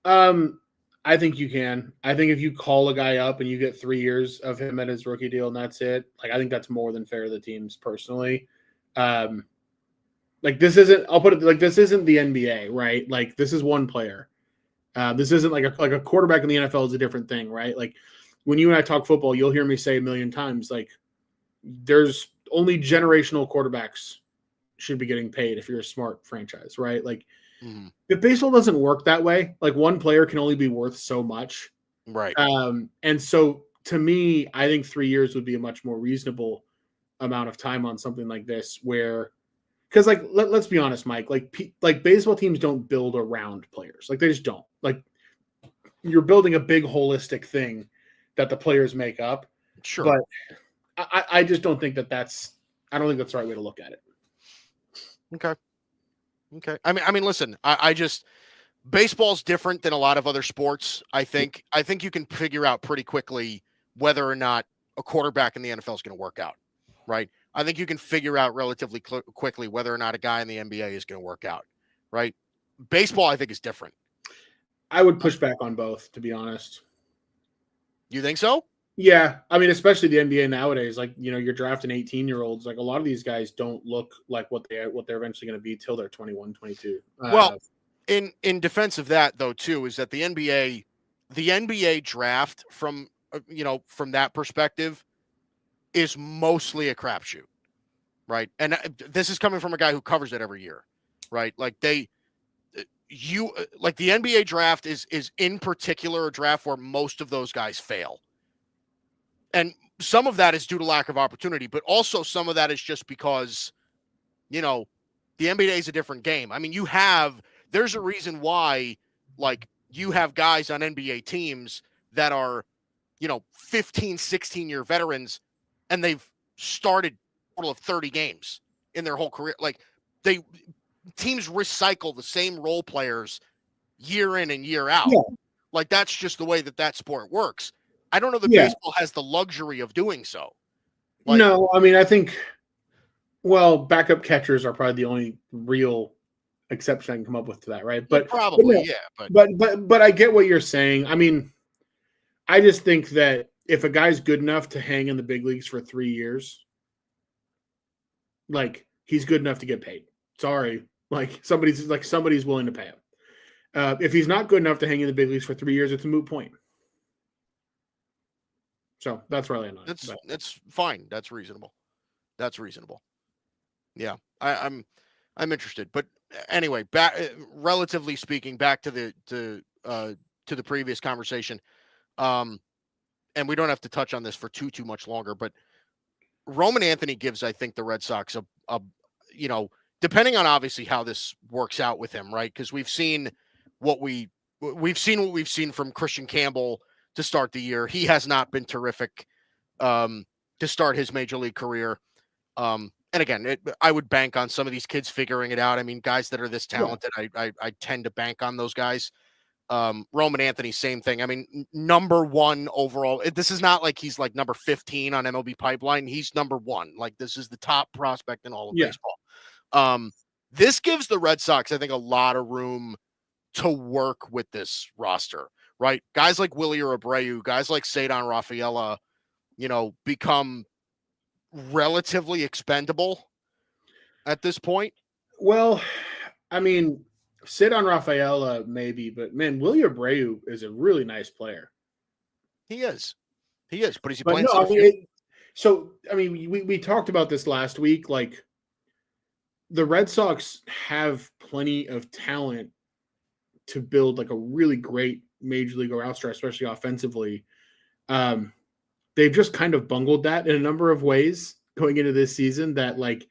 I think you can. I think if you call a guy up and you get 3 years of him at his rookie deal and that's it, like, I think that's more than fair to the teams personally. Like, this isn't, I'll put it like, this isn't the NBA, right? Like, this is one player. This isn't like a quarterback in the NFL is a different thing, right? Like, when you and I talk football, you'll hear me say a million times, like, there's only generational quarterbacks should be getting paid if you're a smart franchise, right? Like, if baseball doesn't work that way, like, one player can only be worth so much. Right. And so to me, I think 3 years would be a much more reasonable amount of time on something like this where, because, like, let's be honest, Mike, like baseball teams don't build around players. Like, they just don't. Like, you're building a big holistic thing that the players make up. Sure. But I just don't think I don't think that's the right way to look at it. Okay. I mean, listen, I just, baseball's different than a lot of other sports. I think you can figure out pretty quickly whether or not a quarterback in the NFL is going to work out, right? I think you can figure out relatively quickly whether or not a guy in the NBA is going to work out, right? Baseball, I think, is different. I would push back on both, to be honest. You think so? Yeah. I mean, especially the NBA nowadays, like, you're drafting 18-year-olds. Like, a lot of these guys don't look like what they're eventually going to be till they're 21, 22. Well, in defense of that, though, too, is that the NBA draft from that perspective is mostly a crapshoot, right? And this is coming from a guy who covers it every year, right? Like, the NBA draft is in particular a draft where most of those guys fail. And some of that is due to lack of opportunity, but also some of that is just because, the NBA is a different game. I mean, there's a reason why, like, you have guys on NBA teams that are, 15, 16-year veterans, and they've started a total of 30 games in their whole career. Like, teams recycle the same role players year in and year out. Yeah. Like, that's just the way that sport works. I don't know that baseball has the luxury of doing so. Like, no, I mean, I think, backup catchers are probably the only real exception I can come up with to that, right? But probably, but I get what you're saying. I mean, I just think that if a guy's good enough to hang in the big leagues for 3 years, like, he's good enough to get paid. Sorry, like, somebody's willing to pay him. If he's not good enough to hang in the big leagues for 3 years, it's a moot point. So that's where I land on it. That's fine. That's reasonable. Yeah, I'm interested. But anyway, relatively speaking, back to the previous conversation. And we don't have to touch on this for too much longer, but Roman Anthony gives, I think, the Red Sox a depending on obviously how this works out with him, right? Because we've seen what we've seen from Christian Campbell to start the year. He has not been terrific to start his major league career. And again, I would bank on some of these kids figuring it out. I mean, guys that are this talented, I tend to bank on those guys. Roman Anthony, same thing. I mean, number one overall. This is not like he's like number 15 on MLB Pipeline. He's number one. Like, this is the top prospect in all of baseball. This gives the Red Sox, I think, a lot of room to work with this roster, right? Guys like Willie Abreu, guys like Cedar Rafaela, become relatively expendable at this point. Well, I mean, Cedar Rafaela maybe, but man, Willie Abreu is a really nice player. He is, but is he But playing no, center I field? mean, we talked about this last week. Like, the Red Sox have plenty of talent to build like a really great major league roster, especially offensively. They've just kind of bungled that in a number of ways going into this season that, like,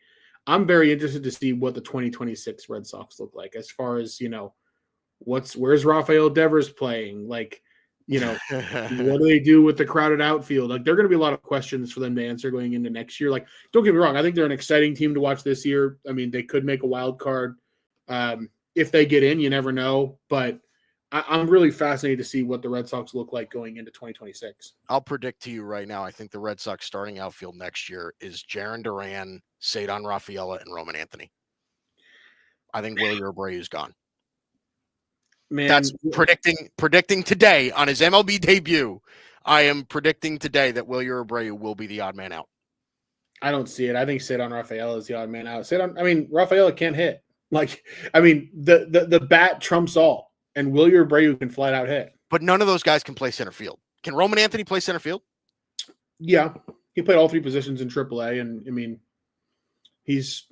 I'm very interested to see what the 2026 Red Sox look like as far as, where's Rafael Devers playing? Like, what do they do with the crowded outfield? Like, there are going to be a lot of questions for them to answer going into next year. Like, don't get me wrong. I think they're an exciting team to watch this year. I mean, they could make a wild card. If they get in, you never know. But I'm really fascinated to see what the Red Sox look like going into 2026. I'll predict to you right now, I think the Red Sox starting outfield next year is Jarren Duran, Cedar Rafaela, and Roman Anthony. I think Willie Abreu is gone. Man, that's predicting today on his MLB debut. I am predicting today that Willie Abreu will be the odd man out. I don't see it. I think Cedar Rafaela is the odd man out. Rafaela can't hit. Like, I mean, the bat trumps all, and Willie Abreu can flat out hit. But none of those guys can play center field. Can Roman Anthony play center field? Yeah, he played all three positions in AAA, and I mean, he's,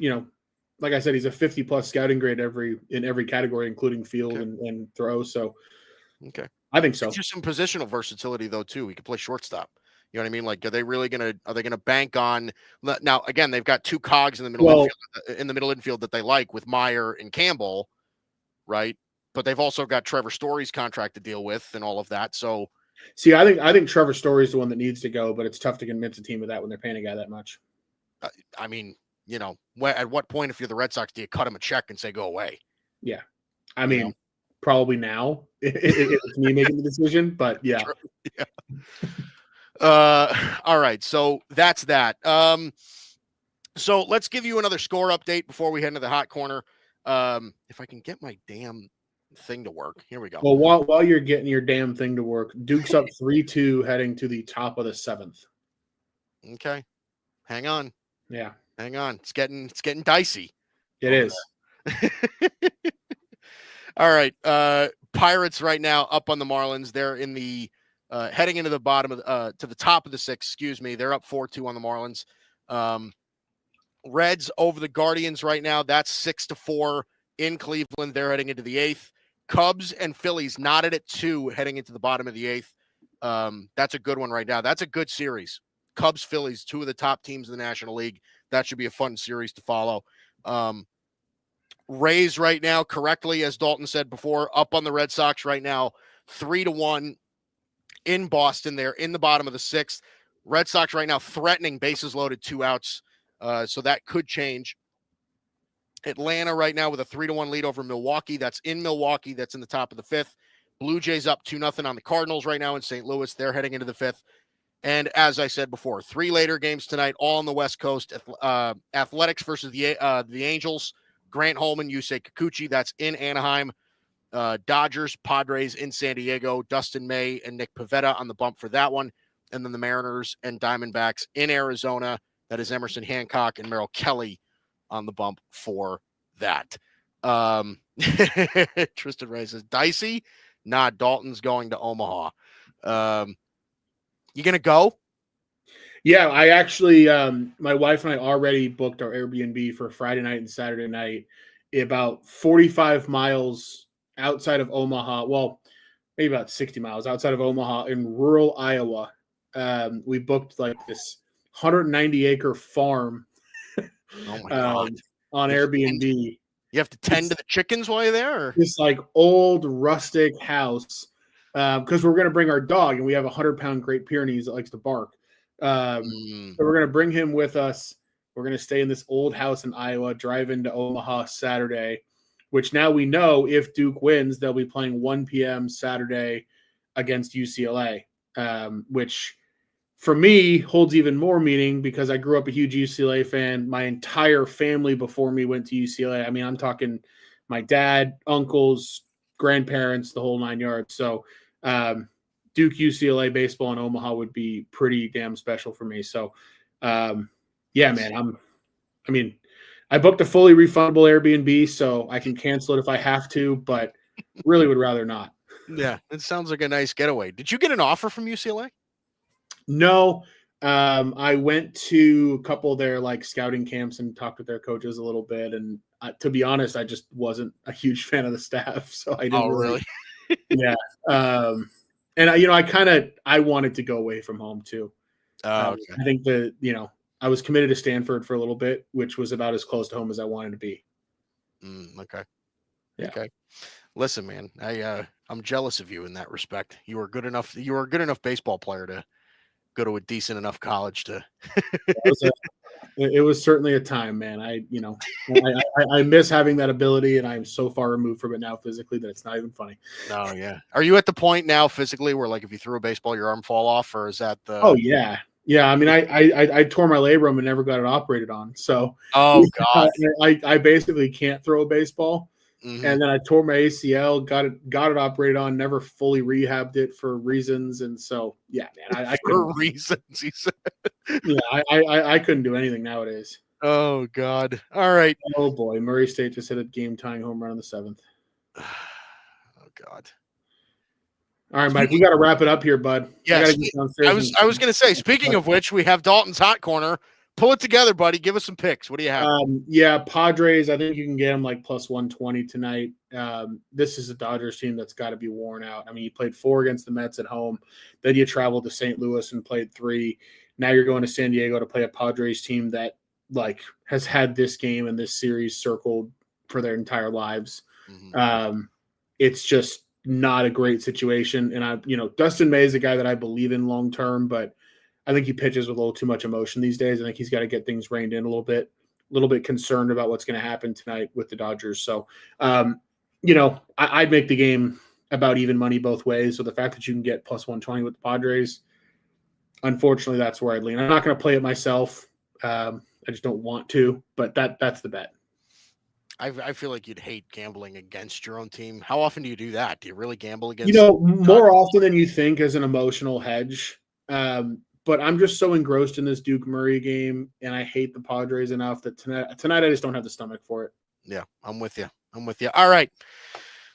like I said, he's a 50-plus scouting grade in every category, including field and throw. So, okay, I think so. Just some positional versatility though too. He could play shortstop. You know what I mean? Like, are they gonna bank on now? Again, they've got two cogs in the middle infield that they like with Meyer and Campbell, right? But they've also got Trevor Story's contract to deal with and all of that. So, see, I think Trevor Story is the one that needs to go, but it's tough to convince a team of that when they're paying a guy that much. I mean, at what point, if you're the Red Sox, do you cut him a check and say go away? Yeah, I mean, probably now if it's me making the decision, but yeah. All right, so that's that. So let's give you another score update before we head into the hot corner. If I can get my damn thing to work. Here we go. Well, while you're getting your damn thing to work, Duke's up 3-2 heading to the top of the 7th. Okay. Hang on. Yeah. Hang on. It's getting dicey. It is. All right. Pirates right now up on the Marlins. They're in the heading into the bottom of to the top of the 6th, excuse me. They're up 4-2 on the Marlins. Reds over the Guardians right now. That's 6-4 in Cleveland. They're heading into the 8th. Cubs and Phillies knotted at 2 heading into the bottom of the 8th. That's a good one right now. That's a good series. Cubs, Phillies, 2 of the top teams in the National League. That should be a fun series to follow. Rays right now, correctly, as Dalton said before, up on the Red Sox right now, 3-1 in Boston. They're in the bottom of the 6th. Red Sox right now threatening bases loaded, 2 outs. So that could change. Atlanta right now with a 3-1 lead over Milwaukee. That's in Milwaukee. That's in the top of the 5th. Blue Jays up 2-0 on the Cardinals right now in St. Louis. They're heading into the 5th. And as I said before, 3 later games tonight, all on the West Coast. Athletics versus the Angels. Grant Holman, Yusei Kikuchi. That's in Anaheim. Dodgers, Padres in San Diego. Dustin May and Nick Pivetta on the bump for that one. And then the Mariners and Diamondbacks in Arizona. That is Emerson Hancock and Merrill Kelly on the bump for that. Tristan Ray says, dicey? Nah, Dalton's going to Omaha. You going to go? Yeah, I actually, my wife and I already booked our Airbnb for Friday night and Saturday night, about 45 miles outside of Omaha. Well, maybe about 60 miles outside of Omaha in rural Iowa. We booked like this 190-acre farm oh my God. On Airbnb. You have to tend to the chickens while you're there? Or? This like old rustic house because we're going to bring our dog, and we have a 100-pound Great Pyrenees that likes to bark. So we're going to bring him with us. We're going to stay in this old house in Iowa, drive into Omaha Saturday, which now we know if Duke wins, they'll be playing 1 p.m. Saturday against UCLA, which for me, holds even more meaning because I grew up a huge UCLA fan. My entire family before me went to UCLA. I mean, I'm talking my dad, uncles, grandparents, the whole 9 yards. So Duke UCLA baseball in Omaha would be pretty damn special for me. So yeah, man, I booked a fully refundable Airbnb, so I can cancel it if I have to, but really would rather not. Yeah, it sounds like a nice getaway. Did you get an offer from UCLA? No, I went to a couple of their like scouting camps and talked with their coaches a little bit. And to be honest, I just wasn't a huge fan of the staff, so I didn't. Oh, really? Yeah. And I wanted to go away from home too. Okay. I think I was committed to Stanford for a little bit, which was about as close to home as I wanted to be. Okay. Yeah. Okay. Listen, man, I'm jealous of you in that respect. You were good enough. You were a good enough baseball player to go to a decent enough college to. It was certainly a time, man. I miss having that ability, and I'm so far removed from it now physically that it's not even funny. Oh yeah. Are you at the point now physically where like if you threw a baseball, your arm fall off, or is that the? Oh yeah. Yeah, I mean, I tore my labrum and never got it operated on. So, oh god, I basically can't throw a baseball. Mm-hmm. And then I tore my ACL, got it operated on, never fully rehabbed it for reasons. And so, yeah, man, I for reasons, he said. Yeah, I couldn't do anything nowadays. Oh God! All right. Oh boy, Murray State just hit a game-tying home run on the 7th. Oh God! All right, Mike, we got to wrap it up here, bud. Yes, I was going to say. Speaking of which, we have Dalton's hot corner. Pull it together, buddy. Give us some picks. What do you have? Yeah, Padres. I think you can get them like plus 120 tonight. This is a Dodgers team that's got to be worn out. I mean, you played 4 against the Mets at home. Then you traveled to St. Louis and played 3. Now you're going to San Diego to play a Padres team that like has had this game and this series circled for their entire lives. Mm-hmm. It's just not a great situation. And Dustin May is a guy that I believe in long term, but I think he pitches with a little too much emotion these days. I think he's got to get things reined in a little bit concerned about what's going to happen tonight with the Dodgers. So, I'd make the game about even money both ways. So the fact that you can get plus 120 with the Padres, unfortunately, that's where I'd lean. I'm not going to play it myself. I just don't want to, but that's the bet. I feel like you'd hate gambling against your own team. How often do you do that? Do you really gamble against? More often than you think as an emotional hedge. But I'm just so engrossed in this Duke Murray game, and I hate the Padres enough that tonight I just don't have the stomach for it. Yeah, I'm with you. All right.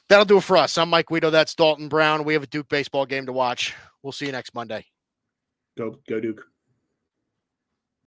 That'll do it for us. I'm Mike Guido. That's Dalton Brown. We have a Duke baseball game to watch. We'll see you next Monday. Go Duke.